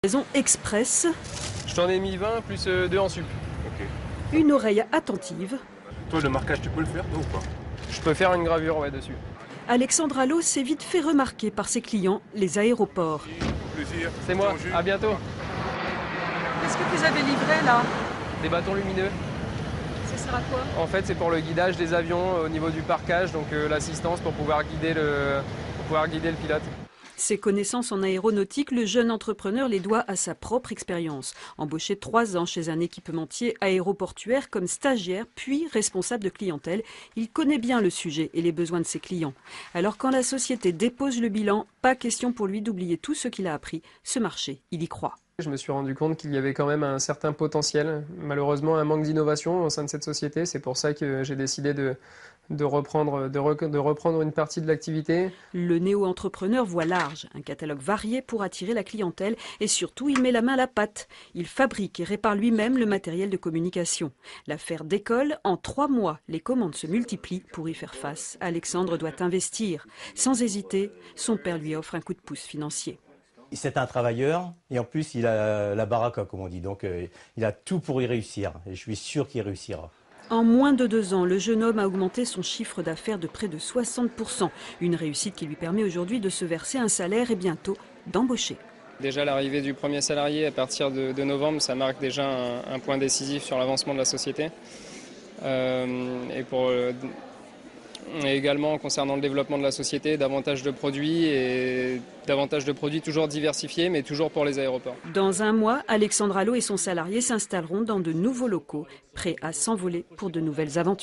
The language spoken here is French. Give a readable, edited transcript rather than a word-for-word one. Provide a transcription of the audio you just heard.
Raison express, Je t'en ai mis 20 plus 2 en sup. Ok. une oreille attentive. Toi, le marquage, tu peux le faire, toi, ou pas? Je peux faire une gravure ouais, dessus. Alexandre Allot s'est vite fait remarquer par ses clients, les aéroports. Plaisir. C'est moi, Jus. à bientôt. Qu'est-ce que vous avez livré là? Des bâtons lumineux. Ça sert à quoi? En fait, c'est pour le guidage des avions au niveau du parquage, donc l'assistance pour pouvoir guider le pilote. Ses connaissances en aéronautique, le jeune entrepreneur les doit à sa propre expérience. Embauché 3 ans chez un équipementier aéroportuaire comme stagiaire, puis responsable de clientèle, il connaît bien le sujet et les besoins de ses clients. Alors quand la société dépose le bilan, pas question pour lui d'oublier tout ce qu'il a appris. Ce marché, il y croit. Je me suis rendu compte qu'il y avait quand même un certain potentiel, malheureusement un manque d'innovation au sein de cette société. C'est pour ça que j'ai décidé de reprendre une partie de l'activité. Le néo-entrepreneur voit large, un catalogue varié pour attirer la clientèle et surtout il met la main à la pâte. Il fabrique et répare lui-même le matériel de communication. L'affaire décolle, en 3 mois, les commandes se multiplient. Pour y faire face, Alexandre doit investir. Sans hésiter, son père lui offre un coup de pouce financier. C'est un travailleur et en plus il a la baraka comme on dit, donc il a tout pour y réussir et je suis sûr qu'il réussira. En moins de 2 ans, le jeune homme a augmenté son chiffre d'affaires de près de 60%. Une réussite qui lui permet aujourd'hui de se verser un salaire et bientôt d'embaucher. Déjà l'arrivée du premier salarié à partir de novembre, ça marque déjà un point décisif sur l'avancement de la société. Et également concernant le développement de la société, davantage de produits toujours diversifiés, mais toujours pour les aéroports. Dans 1 mois, Alexandre Allot et son salarié s'installeront dans de nouveaux locaux, prêts à s'envoler pour de nouvelles aventures.